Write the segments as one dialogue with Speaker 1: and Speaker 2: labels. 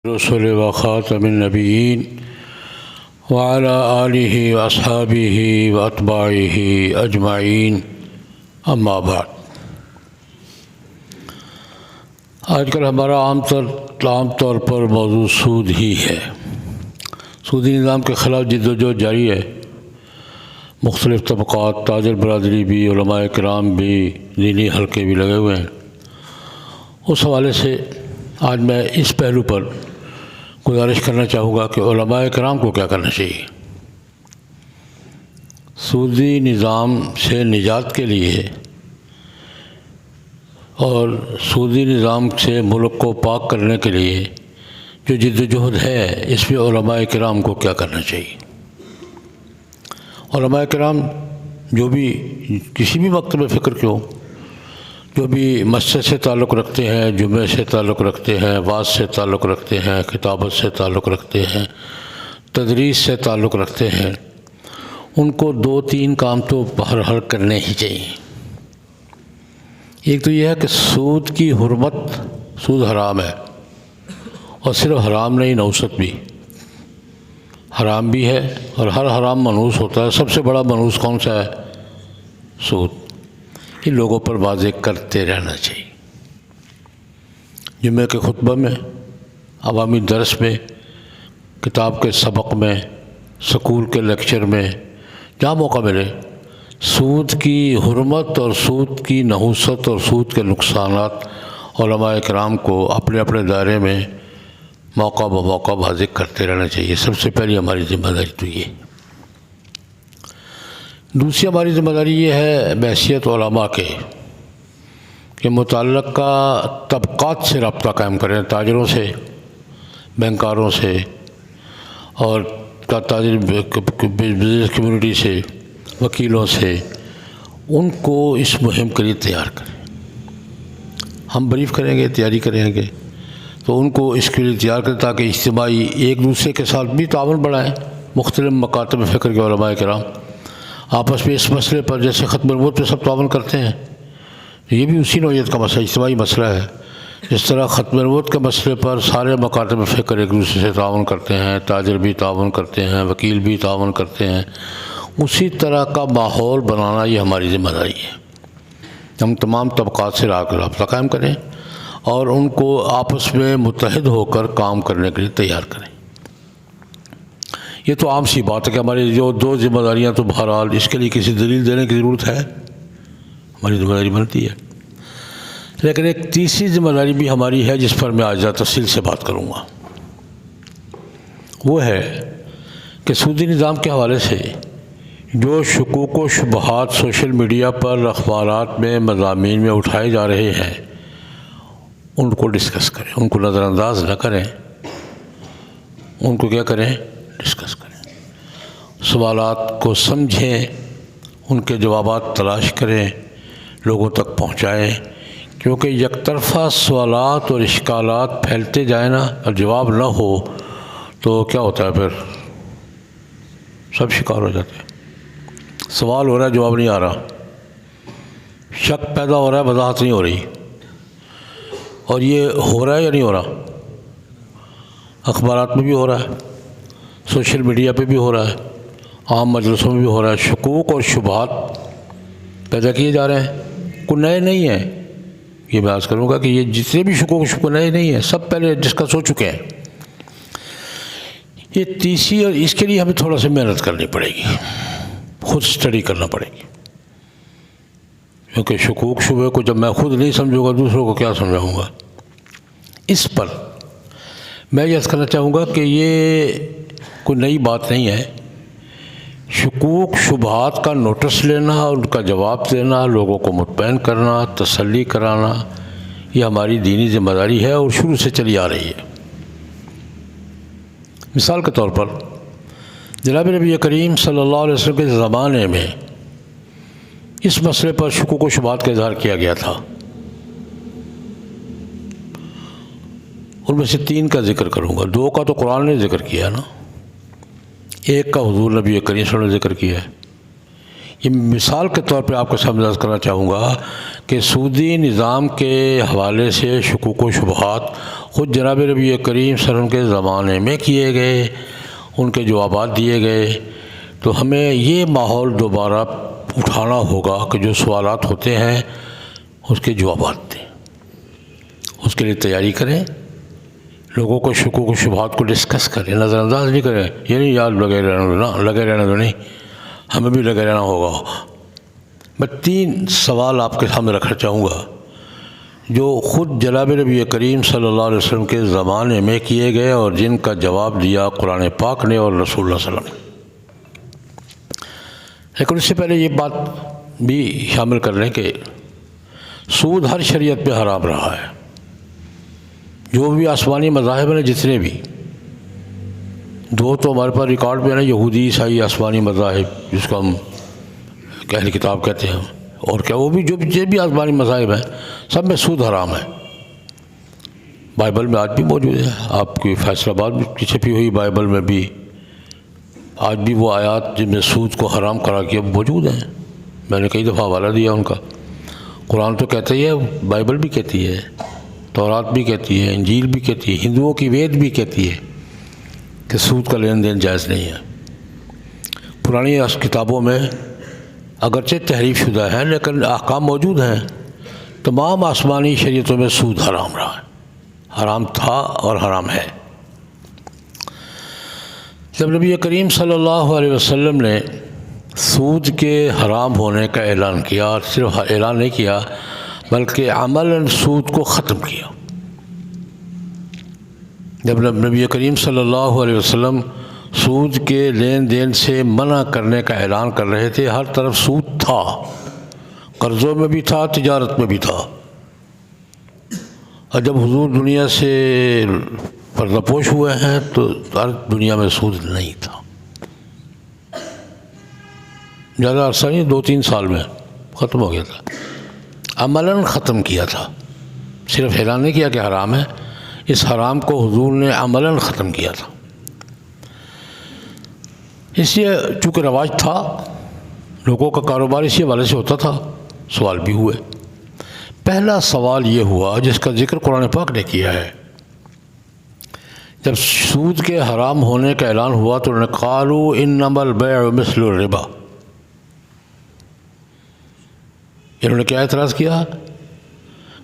Speaker 1: رسول و خاتم النبیین وعلی آلہ و اصحابہ و اتباعہ اجمعین اما بعد۔ آج کل ہمارا عام طور پر موضوع سود ہی ہے۔ سودی نظام کے خلاف جد و جہد جاری ہے۔ مختلف طبقات، تاجر برادری بھی، علماء کرام بھی، دینی حلقے بھی لگے ہوئے ہیں۔ اس حوالے سے آج میں اس پہلو پر گزارش کرنا چاہوں گا کہ علماء کرام کو کیا کرنا چاہیے۔ سودی نظام سے نجات کے لیے اور سودی نظام سے ملک کو پاک کرنے کے لیے جو جد و جہد ہے، اس میں علماء کرام کو کیا کرنا چاہیے۔ علماء کرام جو بھی کسی بھی مکتب فکر کے ہوں، جو بھی مسجد سے تعلق رکھتے ہیں، جمعے سے تعلق رکھتے ہیں، وعظ سے تعلق رکھتے ہیں، کتابت سے تعلق رکھتے ہیں، تدریس سے تعلق رکھتے ہیں، ان کو 2-3 کام تو بہرحال کرنے ہی چاہیے۔ ایک تو یہ ہے کہ سود کی حرمت، سود حرام ہے، اور صرف حرام نہیں، نحوست بھی حرام بھی ہے، اور ہر حرام منحوس ہوتا ہے۔ سب سے بڑا منحوس کون سا ہے؟ سود۔ ان لوگوں پر واضح کرتے رہنا چاہیے۔ جمعہ کے خطبہ میں، عوامی درس میں، کتاب کے سبق میں، سکول کے لیکچر میں، جہاں موقع ملے، سود کی حرمت اور سود کی نحوست اور سود کے نقصانات علماء کرام کو اپنے اپنے دائرے میں موقع بموقع واضح کرتے رہنا چاہیے۔ سب سے پہلی ہماری ذمہ داری تو یہ۔ دوسری ہماری ذمہ داری یہ ہے بحیثیت علماء کے کہ متعلقہ طبقات سے رابطہ قائم کریں، تاجروں سے، بینکاروں سے، اور تاجر بزنس کمیونٹی سے، وکیلوں سے، ان کو اس مہم کے لیے تیار کریں۔ ہم بریف کریں گے، تیاری کریں گے، تو ان کو اس کے لیے تیار کریں تاکہ اجتماعی ایک دوسرے کے ساتھ بھی تعاون بڑھائیں۔ مختلف مکاتب فکر کے علماء کرام آپس میں اس مسئلے پر، جیسے ختم نبوت پہ سب تعاون کرتے ہیں، یہ بھی اسی نوعیت کا مسئلہ، اجتماعی مسئلہ ہے۔ جس طرح ختم نبوت کے مسئلے پر سارے مکاتب فکر ایک دوسرے سے تعاون کرتے ہیں، تاجر بھی تعاون کرتے ہیں، وکیل بھی تعاون کرتے ہیں، اسی طرح کا ماحول بنانا یہ ہماری ذمہ داری ہے۔ ہم تمام طبقات سے رابطہ قائم کریں اور ان کو آپس میں متحد ہو کر کام کرنے کے لیے تیار کریں۔ یہ تو عام سی بات ہے کہ ہماری جو 2 ذمہ داریاں، تو بہرحال اس کے لیے کسی دلیل دینے کی ضرورت ہے، ہماری ذمہ داری بنتی ہے۔ لیکن ایک تیسری ذمہ داری بھی ہماری ہے جس پر میں آج تفصیل سے بات کروں گا۔ وہ ہے کہ سودی نظام کے حوالے سے جو شکوک و شبہات سوشل میڈیا پر، اخبارات میں، مضامین میں اٹھائے جا رہے ہیں، ان کو ڈسکس کریں، ان کو نظر انداز نہ کریں، ان کو کیا کریں؟ ڈسکس کریں۔ سوالات کو سمجھیں، ان کے جوابات تلاش کریں، لوگوں تک پہنچائیں، کیونکہ یک طرفہ سوالات اور اشکالات پھیلتے جائیں نا، اور جواب نہ ہو تو کیا ہوتا ہے؟ پھر سب شکار ہو جاتے ہیں۔ سوال ہو رہا ہے، جواب نہیں آ رہا، شک پیدا ہو رہا ہے، وضاحت نہیں ہو رہی، اور یہ ہو رہا ہے یا نہیں ہو رہا؟ اخبارات میں بھی ہو رہا ہے، سوشل میڈیا پہ بھی ہو رہا ہے، عام مجلسوں میں بھی ہو رہا ہے۔ شکوک اور شبہات پیدا کیے جا رہے ہیں، کوئی نئے نہیں ہیں۔ یہ میں عرض کروں گا کہ یہ جتنے بھی شکوک نئے نہیں ہیں، سب پہلے ڈسکس ہو چکے ہیں۔ یہ تیسری، اور اس کے لیے ہمیں تھوڑا سا محنت کرنی پڑے گی، خود اسٹڈی کرنا پڑے گی، کیونکہ شکوک شبہ کو جب میں خود نہیں سمجھوں گا، دوسروں کو کیا سمجھاؤں گا؟ اس پر میں یہ کرنا چاہوں گا کہ یہ کوئی نئی بات نہیں ہے۔ شکوک شبہات کا نوٹس لینا، ان کا جواب دینا، لوگوں کو مطمئن کرنا، تسلی کرانا، یہ ہماری دینی ذمہ داری ہے اور شروع سے چلی آ رہی ہے۔ مثال کے طور پر جناب نبی کریم صلی اللہ علیہ وسلم کے زمانے میں اس مسئلے پر شکوک و شبہات کا اظہار کیا گیا تھا۔ ان میں سے 3 کا ذکر کروں گا، 2 کا تو قرآن نے ذکر کیا نا، 1 کا حضور نبی کریم صلی اللہ علیہ وسلم نے ذکر کیا ہے۔ یہ مثال کے طور پہ آپ کو سمجھ کرنا چاہوں گا کہ سودی نظام کے حوالے سے شکوک و شبہات خود جناب نبی کریم صلی اللہ علیہ وسلم کے زمانے میں کیے گئے، ان کے جوابات دیے گئے، تو ہمیں یہ ماحول دوبارہ اٹھانا ہوگا کہ جو سوالات ہوتے ہیں اس کے جوابات دیں، اس کے لیے تیاری کریں، لوگوں کو شکوک و شبہات کو ڈسکس کریں، نظر انداز نہیں کریں، یہ نہیں یاد لگے رہنا دو نہیں، ہمیں بھی لگے رہنا ہوگا۔ میں 3 سوال آپ کے سامنے رکھنا چاہوں گا جو خود جناب نبی کریم صلی اللہ علیہ وسلم کے زمانے میں کیے گئے اور جن کا جواب دیا قرآن پاک نے اور رسول اللہ صلی اللہ علیہ وسلم نے۔ لیکن اس سے پہلے یہ بات بھی شامل کر لیں کہ سود ہر شریعت پہ حرام رہا ہے، جو بھی آسمانی مذاہب ہیں جتنے بھی، 2 تو ہمارے پاس ریکارڈ پہ ہیں، یہودی عیسائی آسمانی مذاہب جس کو ہم اہل کتاب کہتے ہیں، اور کیا وہ بھی جو بھی آسمانی مذاہب ہیں سب میں سود حرام ہے۔ بائبل میں آج بھی موجود ہے، آپ کی فیصل آباد کی چھپی ہوئی بائبل میں بھی آج بھی وہ آیات جن میں سود کو حرام قرار کیا موجود ہیں، میں نے کئی دفعہ حوالہ دیا ان کا۔ قرآن تو کہتا ہی ہے، بائبل بھی کہتی ہے، تورات بھی کہتی ہے، انجیل بھی کہتی ہے، ہندوؤں کی وید بھی کہتی ہے کہ سود کا لین دین جائز نہیں ہے۔ پرانی کتابوں میں اگرچہ تحریف شدہ ہیں لیکن احکام موجود ہیں۔ تمام آسمانی شریعتوں میں سود حرام رہا ہے، حرام تھا اور حرام ہے۔ جب نبی کریم صلی اللہ علیہ وسلم نے سود کے حرام ہونے کا اعلان کیا، اور صرف اعلان نہیں کیا بلکہ عملاً سود کو ختم کیا، جب نبی کریم صلی اللہ علیہ وسلم سود کے لین دین سے منع کرنے کا اعلان کر رہے تھے، ہر طرف سود تھا، قرضوں میں بھی تھا، تجارت میں بھی تھا، اور جب حضور دنیا سے پردہ پوش ہوئے ہیں تو ہر دنیا میں سود نہیں تھا۔ زیادہ عرصہ نہیں، 2-3 سال میں ختم ہو گیا تھا، عملاً ختم کیا تھا، صرف اعلان نہیں کیا کہ حرام ہے، اس حرام کو حضور نے عملاً ختم کیا تھا۔ اس لیے چونکہ رواج تھا، لوگوں کا کاروبار اسی حوالے سے ہوتا تھا، سوال بھی ہوئے۔ پہلا سوال یہ ہوا جس کا ذکر قرآن پاک نے کیا ہے، جب سود کے حرام ہونے کا اعلان ہوا تو انہوں نے قالوا انما البیع مثل الربا، انہوں نے کیا اعتراض کیا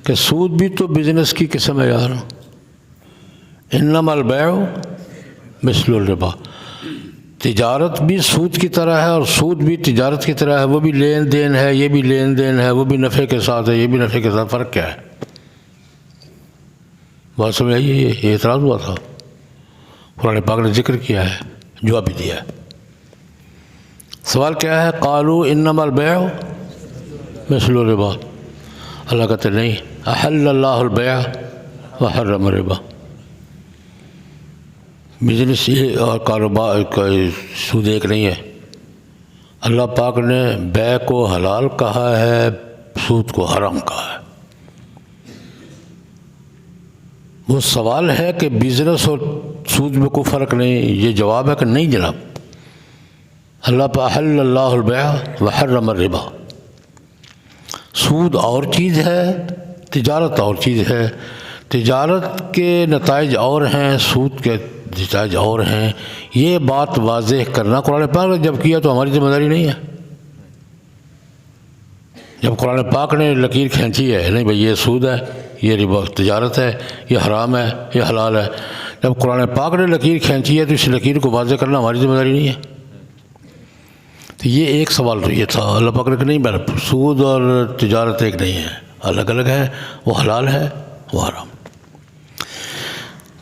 Speaker 1: کہ سود بھی تو بزنس کی قسم ہے یار، انما البیع مثل الربا، تجارت بھی سود کی طرح ہے اور سود بھی تجارت کی طرح ہے، وہ بھی لین دین ہے، یہ بھی لین دین ہے، وہ بھی نفع کے ساتھ ہے، یہ بھی نفع کے ساتھ، فرق کیا ہے؟ بات سمجھ آئیے؟ یہ اعتراض ہوا تھا، قرآن پاک نے ذکر کیا ہے، جواب بھی دیا ہے۔ سوال کیا ہے؟ قالوا انما البیع مثل الربا، اللہ کہتے نہیں، احل اللہ البیع وحرم الربا، بزنس اور کاروبار کا سود ایک نہیں ہے، اللہ پاک نے بیع کو حلال کہا ہے، سود کو حرام کہا ہے۔ وہ سوال ہے کہ بزنس اور سود میں کوئی فرق نہیں، یہ جواب ہے کہ نہیں جناب، اللہ پاک احل اللہ البیع وحرم الربا، سود اور چیز ہے، تجارت اور چیز ہے، تجارت کے نتائج اور ہیں، سود کے نتائج اور ہیں، یہ بات واضح کرنا قرآن پاک نے جب کیا تو ہماری ذمہ داری نہیں ہے۔ جب قرآن پاک نے لکیر کھینچی ہے، نہیں بھئی یہ سود ہے، یہ ربا تجارت ہے، یہ حرام ہے، یہ حلال ہے، جب قرآن پاک نے لکیر کھینچی ہے تو اس لکیر کو واضح کرنا ہماری ذمہ داری نہیں ہے۔ تو یہ ایک سوال تو یہ تھا، اللہ پاک نے کہ نہیں، سود اور تجارت ایک نہیں ہے، الگ الگ ہے، وہ حلال ہے، وہ حرام۔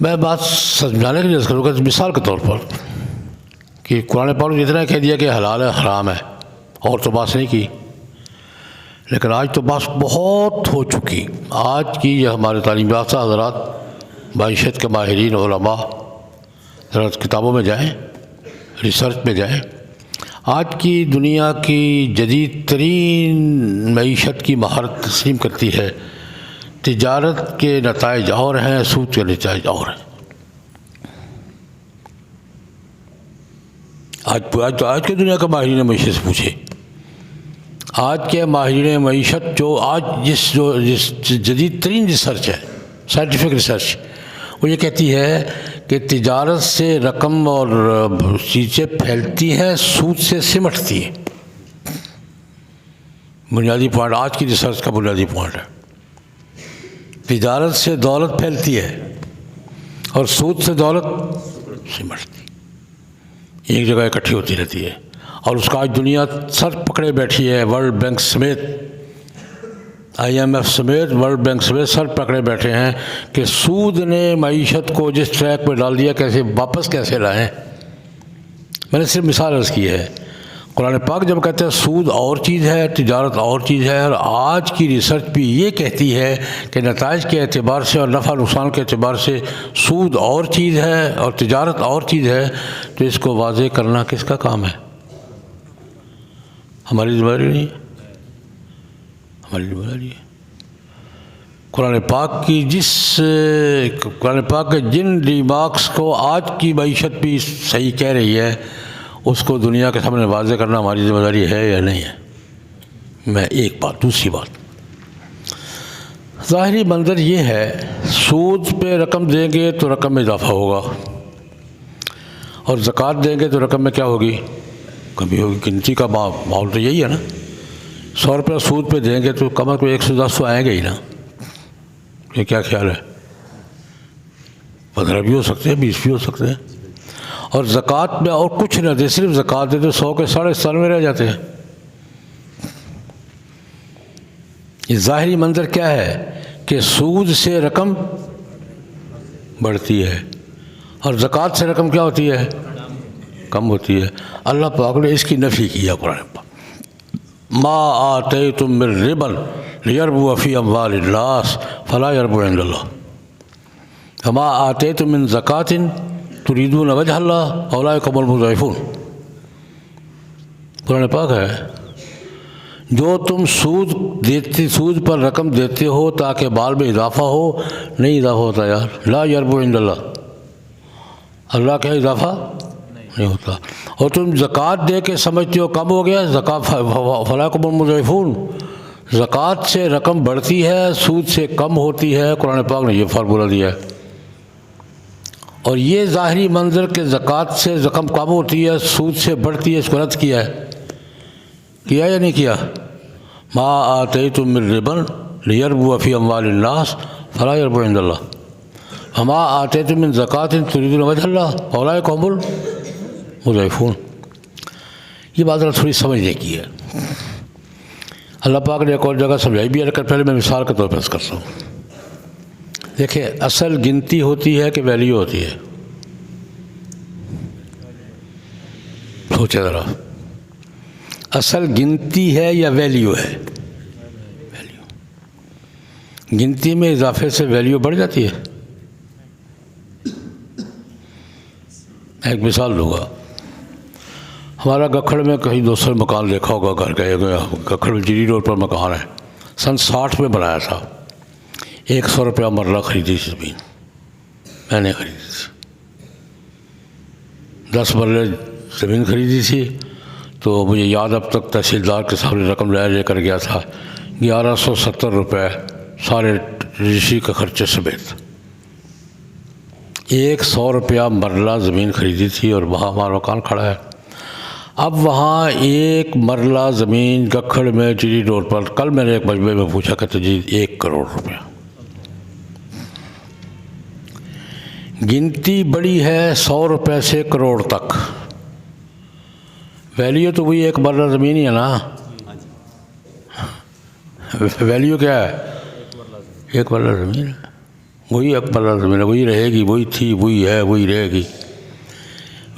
Speaker 1: میں بات سمجھانے کے لیے کروں گا مثال کے طور پر کہ قرآن پاک نے اتنا کہہ دیا کہ حلال ہے، حرام ہے، اور تو بات نہیں کی، لیکن آج تو بات بہت ہو چکی۔ آج کی یہ ہمارے تعلیم یافتہ حضرات، معیشت کے ماہرین علماء، ذرا کتابوں میں جائیں، ریسرچ میں جائیں، آج کی دنیا کی جدید ترین معیشت کی مہارت تسلیم کرتی ہے تجارت کے نتائج اور ہیں، سود کے نتائج اور ہیں۔ آج کے دنیا کے ماہرین معیشت سے پوچھے، آج کے ماہرین معیشت جو آج جس جدید ترین ریسرچ ہے، سائنٹیفک ریسرچ، وہ یہ کہتی ہے کہ تجارت سے رقم اور چیزیں پھیلتی ہیں، سود سے سمٹتی ہیں۔ بنیادی پوائنٹ، آج کی ریسرچ کا بنیادی پوائنٹ ہے، تجارت سے دولت پھیلتی ہے اور سود سے دولت سمٹتی، ایک جگہ اکٹھی ہوتی رہتی ہے۔ اور اس کا آج دنیا سر پکڑے بیٹھی ہے، ورلڈ بینک سمیت، IMF سمیت، ورلڈ بینک سمیت سر پکڑے بیٹھے ہیں کہ سود نے معیشت کو جس ٹریک پہ ڈال دیا، کیسے واپس کیسے لائیں۔ میں نے صرف مثال عرض کی ہے۔ قرآن پاک جب کہتے ہیں سود اور چیز ہے، تجارت اور چیز ہے، اور آج کی ریسرچ بھی یہ کہتی ہے کہ نتائج کے اعتبار سے اور نفع نقصان کے اعتبار سے سود اور چیز ہے اور تجارت اور چیز ہے، تو اس کو واضح کرنا کس کا کام ہے؟ ہماری ذمہ داری نہیں ہے، ہماری ذمہ داری ہے۔ قرآن پاک کے جن ریمارکس کو آج کی معیشت بھی صحیح کہہ رہی ہے، اس کو دنیا کے سامنے واضح کرنا ہماری ذمہ داری ہے یا نہیں ہے؟ میں ایک بات، دوسری بات، ظاہری منظر یہ ہے، سود پہ رقم دیں گے تو رقم میں اضافہ ہوگا، اور زکوٰۃ دیں گے تو رقم میں کیا ہوگی؟ کمی ہوگی۔ گنتی کا ماحول تو یہی ہے نا، 100 روپیہ سود پہ دیں گے تو کم از کم 110 تو آئیں گے ہی نا۔ یہ کیا خیال ہے؟ 15 بھی ہو سکتے ہیں، 20 بھی ہو سکتے ہیں۔ اور زکوٰۃ میں اور کچھ نہ دے، صرف زکوٰۃ دے تو 100 کے 97 رہ جاتے ہیں۔ یہ ظاہری منظر کیا ہے کہ سود سے رقم بڑھتی ہے اور زکوٰۃ سے رقم کیا ہوتی ہے؟ کم ہوتی ہے۔ اللہ پاک نے اس کی نفی کیا قرآن پاک، ما آتیتم من ربا لیربو فی اموال الناس فلا یربو عند اللہ وما آتیتم من زکوٰۃ تریدون وجہ اللہ اولئک هم المضعفون۔ قرآن پاک ہے، جو تم سود پر رقم دیتے ہو تاکہ مال میں اضافہ ہو، نہیں اضافہ ہوتا یار، لا یربو عند اللہ، اللہ کا اضافہ نہیں ہوتا۔ اور تم زکوٰۃ دے کے سمجھتے ہو کم ہو گیا، فلاکم المضعفون، زکوٰۃ سے رقم بڑھتی ہے، سود سے کم ہوتی ہے۔ قرآن پاک نے یہ فارمولہ دیا ہے۔ اور یہ ظاہری منظر کہ زکوٰۃ سے رقم کم ہوتی ہے، سود سے بڑھتی ہے، اس کو رد کیا ہے، کیا یا نہیں کیا؟ ما آتیتم من ربا لیربو فی اموال الناس فلا یربو عند اللہ وما آتیتم من زکوٰۃ تریدون وجہ اللہ اولئک هم المضعفون۔ یہ بات تھوڑی سمجھنے کی ہے۔ اللہ پاک نے ایک اور جگہ سمجھائی بھی ہے، لیکن پہلے میں مثال کے طور پر عرض کرتا ہوں۔ دیکھیں، اصل گنتی ہوتی ہے کہ ویلیو ہوتی ہے؟ سوچے ذرا، اصل گنتی ہے یا ویلیو ہے؟ ویلیو۔ گنتی میں اضافے سے ویلیو بڑھ جاتی ہے۔ ایک مثال دوں گا، ہمارا گکھڑ میں کہیں دوسرے مکان دیکھا ہوگا، گھر گئے ہوئے، گکھڑ میں جیری روڈ پر مکان ہے، سن 60 میں بنایا تھا، 100 روپیہ مرلہ خریدی تھی زمین، میں نے خریدی تھی، 10 مرلے زمین خریدی تھی۔ تو مجھے یاد اب تک تحصیلدار کے سامنے رقم لے کر گیا تھا 1170 روپے، سارے رجسٹری کا خرچے سمیت، 100 روپیہ مرلہ زمین خریدی تھی، اور وہاں ہمارا مکان کھڑا ہے۔ اب وہاں ایک مرلہ زمین گکھڑ میں جیری روڈ پر، کل میں نے ایک مجمعے میں پوچھا کہ جی 1 کروڑ روپیہ۔ گنتی بڑی ہے 100 روپے سے کروڑ تک، ویلیو تو وہی 1 مرلہ زمین ہی ہے نا۔ ویلیو کیا ہے؟ 1 مرلہ زمین ہے، وہی 1 مرلہ زمین ہے، وہی رہے گی، وہی تھی، وہی ہے، وہی رہے گی۔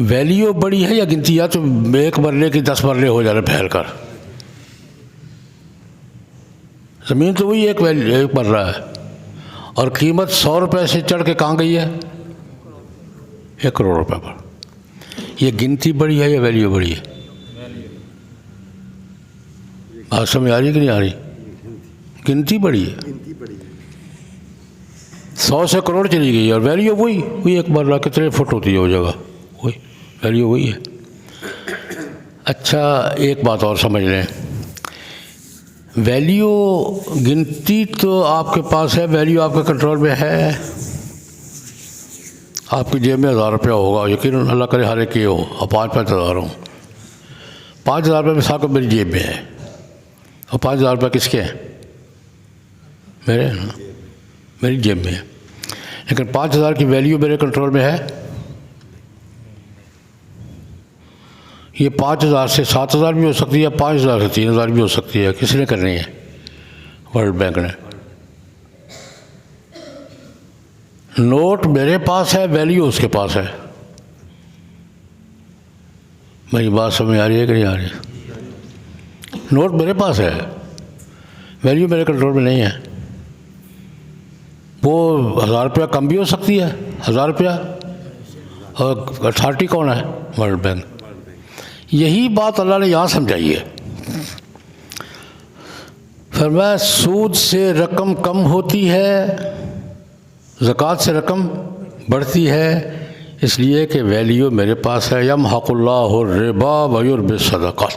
Speaker 1: ویلیو بڑی ہے یا گنتی؟ یا تو 1 مرلے کی 10 مرلے ہو جانے پھیل کر، زمین تو وہی 1 مرلہ ہے، اور قیمت 100 روپے سے چڑھ کے کہاں گئی ہے؟ 1 کروڑ روپے پر۔ یہ گنتی بڑی ہے یا ویلیو بڑی ہے؟ بات سمجھ آ رہی کہ نہیں آ رہی؟ گنتی بڑی ہے، 100 سے کروڑ چلی گئی، اور ویلیو وہی 1 مرلہ، کتنے فٹ ہوتی ہے وہ جگہ، وہی ویلیو وہی ہے۔ اچھا، ایک بات اور سمجھ لیں، ویلیو گنتی تو آپ کے پاس ہے، ویلیو آپ کے کنٹرول میں ہے؟ آپ کی جیب میں 1000 روپیہ ہوگا، یقیناً اللہ کرے ہر ایک یہ ہو، اور 5-5 ہزار ہوں، 5000 روپیہ مثال کو میری جیب میں ہے، اور 5000 روپیہ کس کے ہیں؟ میرے ہیں نا، میری جیب میں ہے، لیکن 5000 کی ویلیو میرے کنٹرول میں ہے؟ یہ 5000 سے 7000 بھی ہو سکتی ہے، 5000 سے 3000 بھی ہو سکتی ہے، کس نے کرنی ہے؟ ورلڈ بینک نے۔ نوٹ میرے پاس ہے، ویلیو اس کے پاس ہے۔ میری بات سمجھ آ رہی ہے کہ نہیں آ رہی ہے؟ نوٹ میرے پاس ہے، ویلیو میرے کنٹرول میں نہیں ہے۔ وہ 1000 روپیہ کم بھی ہو سکتی ہے، 1000 روپیہ، اور اتھارٹی کون ہے؟ World bank. یہی بات اللہ نے یہاں سمجھائی ہے۔ فرمایا سود سے رقم کم ہوتی ہے، زکوٰۃ سے رقم بڑھتی ہے، اس لیے کہ ویلیو میرے پاس ہے۔ یمحق اللہ الربا ویربی الصدقات،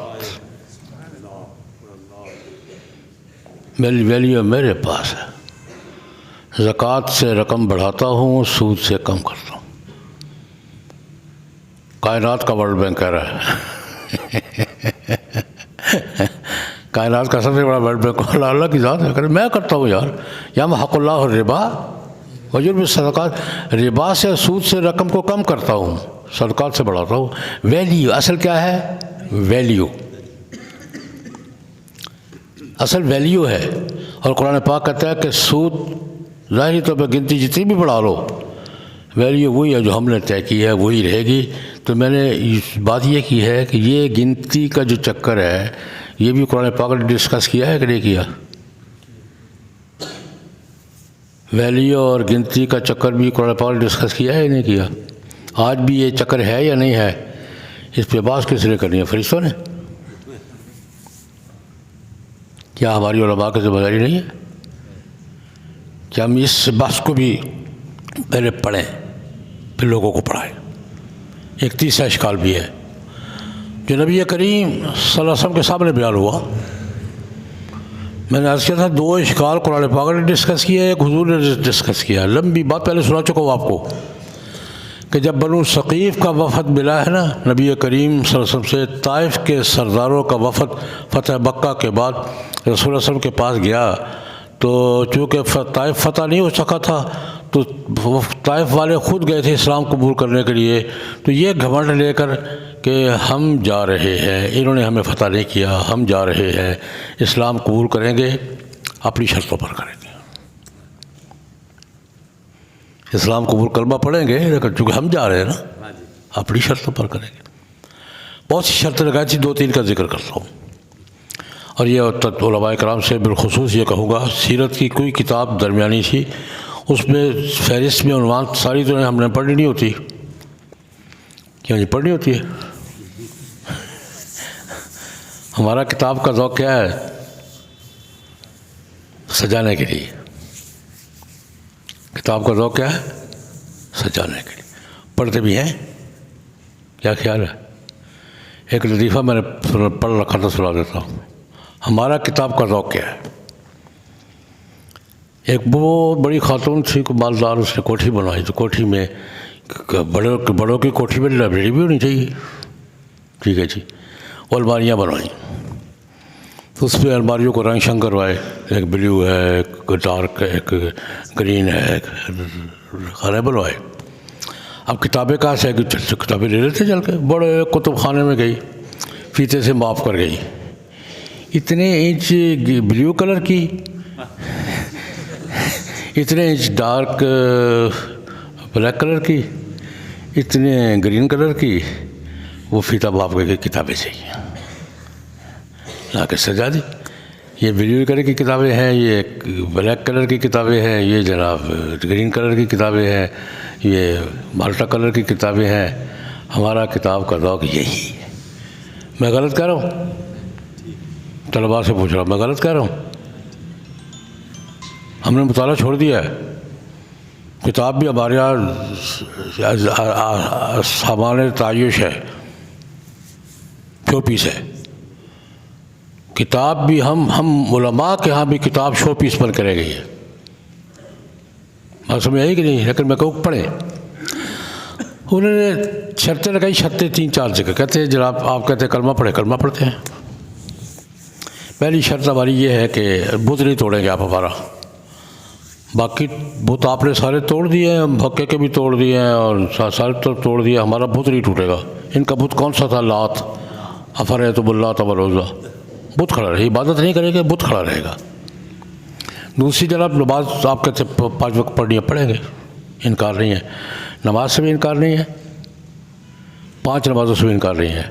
Speaker 1: میری ویلیو میرے پاس ہے، زکوٰۃ سے رقم بڑھاتا ہوں، سود سے کم کرتا ہوں۔ کائنات کا ورلڈ بینک کہہ رہا ہے، کائنات کا سب سے بڑا ورلڈ بینک اللہ کی ذات ہے، میں کرتا ہوں یار۔ یمحق اللہ الربا ویربی الصدقات، ربا سے سود سے رقم کو کم کرتا ہوں، صدقات سے بڑھاتا ہوں۔ ویلیو اصل کیا ہے؟ ویلیو اصل ویلیو ہے، اور قرآن پاک کہتا ہے کہ سود ظاہری طور پر گنتی جتنی بھی بڑھا لو، ویلیو وہی ہے جو ہم نے طے کی ہے، وہی رہے گی۔ تو میں نے بات یہ کی ہے کہ یہ گنتی کا جو چکر ہے، یہ بھی قرآن پاک نے ڈسکس کیا ہے کہ نہیں کیا؟ ویلیو اور گنتی کا چکر بھی قرآن پاک نے ڈسکس کیا ہے یا نہیں کیا؟ آج بھی یہ چکر ہے یا نہیں ہے؟ اس پہ بات کس نے کرنی ہے؟ فرشتوں نے؟ کیا ہماری علماء کی ذمہ داری نہیں ہے کہ ہم اس بحث کو بھی پہلے پڑھیں پھر لوگوں کو پڑھائیں؟ ایک تیسرا اشکال بھی ہے جو نبی کریم صلی اللہ علیہ وسلم کے سامنے بیان ہوا۔ میں نے عرض کیا تھا 2 اشکال قرآن پاک نے ڈسکس کیا ہے، ایک حضور نے ڈسکس کیا ہے۔ لمبی بات پہلے سنا چکا ہوں آپ کو کہ جب بنو ثقیف کا وفد ملا ہے نا نبی کریم صلی اللہ علیہ وسلم سے، طائف کے سرداروں کا وفد فتح مکہ کے بعد رسول اللہ صلی اللہ علیہ وسلم کے پاس گیا، تو چونکہ طائف فتح نہیں ہو سکا تھا تو طائف والے خود گئے تھے اسلام قبول کرنے کے لیے۔ تو یہ گھمنڈ لے کر کہ ہم جا رہے ہیں، انہوں نے ہمیں فتح نہیں کیا، ہم جا رہے ہیں، اسلام قبول کریں گے، اپنی شرطوں پر کریں گے، اسلام قبول کلمہ پڑھیں گے، لیکن چونکہ ہم جا رہے ہیں نا اپنی شرطوں پر کریں گے۔ بہت سی شرطیں لگائی تھی، 2-3 کا ذکر کرتا ہوں۔ اور یہ علماء کرام سے بالخصوص یہ کہوں گا، سیرت کی کوئی کتاب درمیانی تھی، اس میں فہرست میں عنوان ساری تو ہم نے پڑھنی نہیں ہوتی، کیوں نہیں پڑھنی ہوتی ہے؟ ہمارا کتاب کا ذوق کیا ہے؟ سجانے کے لیے۔ کتاب کا ذوق کیا ہے؟ سجانے کے لیے۔ پڑھتے بھی ہیں؟ کیا خیال ہے؟ ایک لطیفہ میں نے پڑھ رکھا تھا، سنا دیتا ہوں۔ ہمارا کتاب کا ذوق کیا ہے؟ ایک وہ بڑی خاتون تھی، مالدار، اس نے کوٹھی بنوائی، تو کوٹھی میں بڑوں کی کوٹھی میں لائبریری بھی ہونی چاہیے، ٹھیک ہے جی، الماریاں بنوائیں، تو اس پہ الماریوں کو رنگ شنگ کروائے، ایک بلیو ہے، ایک ڈارک ہے، ایک گرین ہے، ایک خانے بنوائے۔ اب کتابیں کہاں سے کتابیں لے لیتے چل کے، بڑے کتب خانے میں گئی، فیتے سے معاف کر گئی، اتنے انچ بلیو کلر کی، اتنے انچ ڈارک بلیک کلر کی، اتنے گرین کلر کی، وہ فیتا باپ کے کتابیں چاہیے، لا کے سجا دی۔ یہ بلیو کلر کی کتابیں ہیں، یہ بلیک کلر کی کتابیں ہیں، یہ جناب گرین کلر کی کتابیں ہیں، یہ مالٹا کلر کی کتابیں ہیں۔ ہمارا کتاب کا ذوق یہی ہے۔ میں غلط کہہ رہا ہوں؟ طلباء سے پوچھ رہا ہوں، میں غلط کہہ رہا ہوں؟ ہم نے مطالعہ چھوڑ دیا ہے، کتاب بھی ہمارے یہاں سامان تعیش ہے، شو پیس ہے، کتاب بھی ہم علماء کے ہاں بھی کتاب شو پیس بن کے رہ گئی ہے، بات سمجھ آئی کہ نہیں؟ لیکن میں کہوں پڑھیں۔ انہوں نے شرطیں لگائی، شرطیں 3-4 جگہ، کہتے ہیں جناب آپ کہتے ہیں کلمہ پڑھے، کلمہ پڑھتے ہیں۔ پہلی شرط ہماری یہ ہے کہ بت نہیں توڑیں گے آپ ہمارا، باقی بت آپ نے سارے توڑ دیے ہیں، بھکے کے بھی توڑ دیے ہیں اور سارے توڑ دیے، ہمارا بت نہیں ٹوٹے گا۔ ان کا بت کون سا تھا؟ لات، افریتم اللات والعزیٰ، بت کھڑا رہے، عبادت نہیں کریں گے، بت کھڑا رہے گا۔ دوسری جناب نماز آپ کہتے 5 وقت پڑھنی ہے، پڑھیں گے، انکار نہیں ہے، نماز سے بھی انکار نہیں ہے، 5 نمازوں سے بھی انکار نہیں ہے،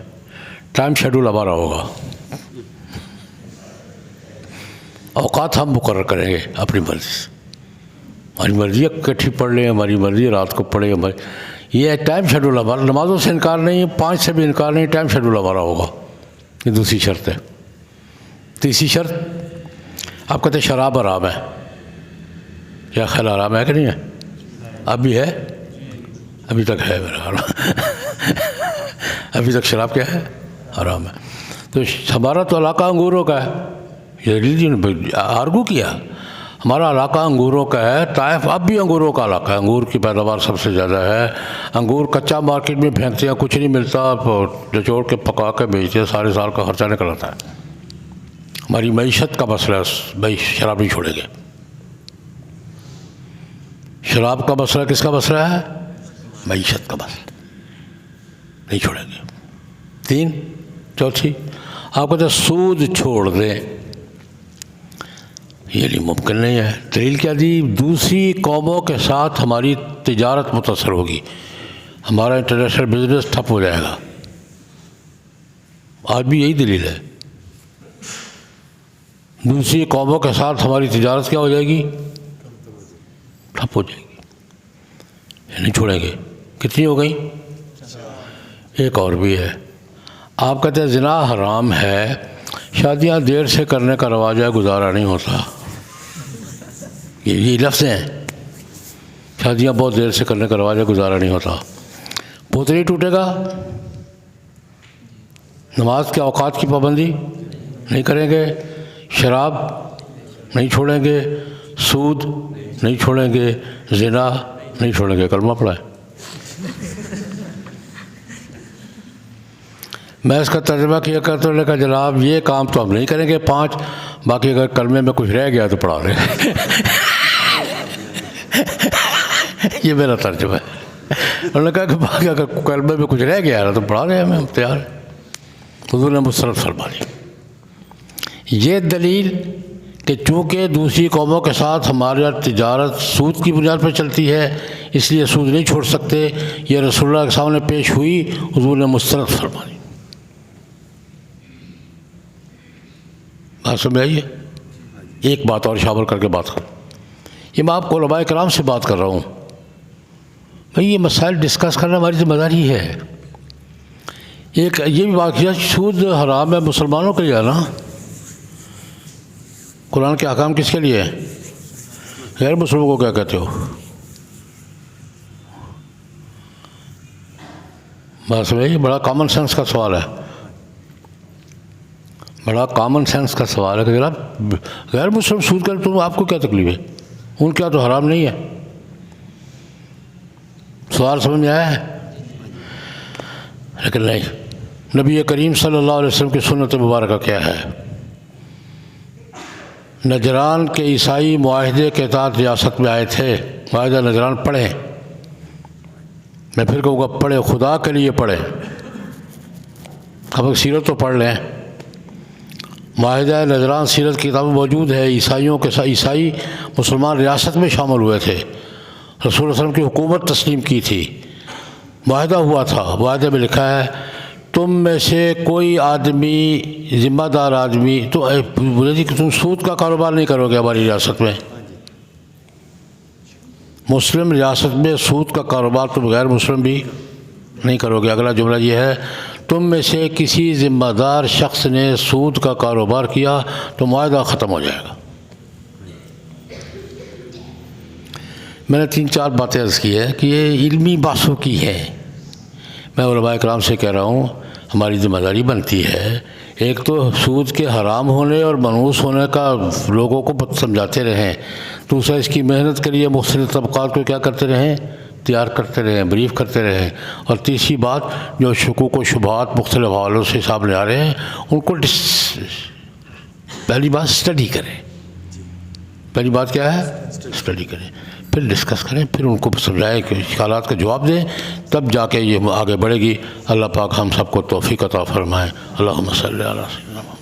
Speaker 1: ٹائم شیڈول ہمارا ہوگا، اوقات ہم مقرر کریں گے اپنی مرضی سے، ہماری مرضی اکٹھی پڑھ لیں، ہماری مرضی رات کو پڑھیں، یہ ٹائم شیڈول ہمارا، نمازوں سے انکار نہیں ہے، 5 سے بھی انکار نہیں، ٹائم شیڈول ہمارا ہوگا۔ یہ دوسری شرط ہے۔ تیسری شرط آپ کہتے ہیں شراب حرام ہے، کیا خیال حرام ہے کہ نہیں ہے؟ اب بھی ہے، ابھی تک ہے میرا خیال ابھی تک شراب کیا ہے؟ حرام ہے۔ تو ہمارا تو علاقہ انگوروں کا ہے، یہ ریلیجن آرگو کیا، ہمارا علاقہ انگوروں کا ہے، طائف اب بھی انگوروں کا علاقہ ہے، انگور کی پیداوار سب سے زیادہ ہے، انگور کچا مارکیٹ میں پھینکتے ہیں، کچھ نہیں ملتا، نچوڑ کے پکا کے بیچتے ہیں، سارے سال کا خرچہ نکل آتا ہے۔ ہماری معیشت کا مسئلہ ہے، بھائی شراب نہیں چھوڑیں گے۔ شراب کا مسئلہ کس کا مسئلہ ہے؟ معیشت کا مسئلہ، نہیں چھوڑیں گے۔ 3، چوتھی آپ کہتے ہیں سود چھوڑ دیں، یہ نہیں ممکن نہیں ہے۔ دلیل کیا دی؟ دوسری قوموں کے ساتھ ہماری تجارت متاثر ہوگی، ہمارا انٹرنیشنل بزنس ٹھپ ہو جائے گا۔ آج بھی یہی دلیل ہے، دوسری قوموں کے ساتھ ہماری تجارت کیا ہو جائے گی؟ ٹھپ ہو جائے گی، نہیں چھوڑیں گے۔ کتنی ہو گئی؟ ایک اور بھی ہے، آپ کہتے ہیں زنا حرام ہے، شادیاں دیر سے کرنے کا رواج ہے، گزارا نہیں ہوتا، یہ لفظ ہیں، شادیاں بہت دیر سے کرنے کا رواج ہے، گزارا نہیں ہوتا۔ بت نہیں ٹوٹے گا، نماز کے اوقات کی پابندی نہیں کریں گے، شراب نہیں چھوڑیں گے، سود نہیں چھوڑیں گے، زنا نہیں چھوڑیں گے، کلمہ پڑھا ہے۔ میں اس کا ترجمہ کیا کرتا ہوں کہ جناب یہ کام تو ہم نہیں کریں گے 5، باقی اگر کلمے میں کچھ رہ گیا تو پڑھا رہے یہ میرا ترجمہ ہے۔ انہوں نے کہا کہ باقی اگر کلمے میں کچھ رہ گیا تو پڑھا رہے ہیں، ہم تیار ہیں۔ حضور نے مسترد فرما دی۔ یہ دلیل کہ چونکہ دوسری قوموں کے ساتھ ہماری تجارت سود کی بنیاد پر چلتی ہے، اس لیے سود نہیں چھوڑ سکتے، یہ رسول اللہ کے سامنے پیش ہوئی، حضور نے مسترد فرما دی۔ بات سمجھ آئیے؟ ایک بات اور شامل کر کے بات کروں، یہ میں آپ کو علماء کرام سے بات کر رہا ہوں، بھئی یہ مسائل ڈسکس کرنا ہماری ذمہ داری ہے۔ ایک یہ بھی واقعہ سود حرام ہے مسلمانوں کے لیے ہے نا، قرآن کے احکام کس کے لیے ہے؟ غیر مسلموں کو کیا کہتے ہو؟ بات سمجھے؟ بڑا کامن سینس کا سوال ہے، بڑا کامن سینس کا سوال ہے کہ جناب غیر مسلم سود کرے تو آپ کو کیا تکلیف ہے؟ ان کیا تو حرام نہیں ہے؟ سوال سمجھ میں آیا ہے؟ لیکن نہیں، نبی کریم صلی اللہ علیہ وسلم کی سنت مبارکہ کیا ہے؟ نجران کے عیسائی معاہدے کے تحت ریاست میں آئے تھے، معاہدہ نجران پڑھیں، میں پھر کہوں گا پڑھیں، خدا کے لیے پڑھیں، اب سیرت تو پڑھ لیں، معاہدہ نجران سیرت کی کتاب موجود ہے، عیسائیوں کے ساتھ عیسائی مسلمان ریاست میں شامل ہوئے تھے، رسول اللہ صلی اللہ علیہ وسلم کی حکومت تسلیم کی تھی، معاہدہ ہوا تھا، معاہدے میں لکھا ہے تم میں سے کوئی آدمی ذمہ دار آدمی تو بولے جی کہ تم سود کا کاروبار نہیں کرو گے ہماری ریاست میں، مسلم ریاست میں سود کا کاروبار تم غیر مسلم بھی نہیں کرو گے۔ اگلا جملہ یہ ہے تم میں سے کسی ذمہ دار شخص نے سود کا کاروبار کیا تو معاہدہ ختم ہو جائے گا۔ میں نے 3-4 باتیں عرض کی ہے کہ یہ علمی بحثوں کی ہے، میں علماء کرام سے کہہ رہا ہوں ہماری ذمہ داری بنتی ہے، ایک تو سود کے حرام ہونے اور منحوس ہونے کا لوگوں کو سمجھاتے رہیں، دوسرا اس کی محنت کے لیے مختلف طبقات کو کیا کرتے رہیں، تیار کرتے رہیں، بریف کرتے رہیں. اور تیسری بات، جو شکوک و شبہات مختلف حوالوں سے سامنے آ رہے ہیں ان کو پہلی بات اسٹڈی کریں. پہلی بات کیا ہے؟ اسٹڈی کریں، پھر ڈسکس کریں، پھر ان کو سمجھائیں کہ اشکالات کا جواب دیں، تب جا کے یہ آگے بڑھے گی. اللہ پاک ہم سب کو توفیق عطا فرمائے. اللہم صلی علی سیدنا محمد.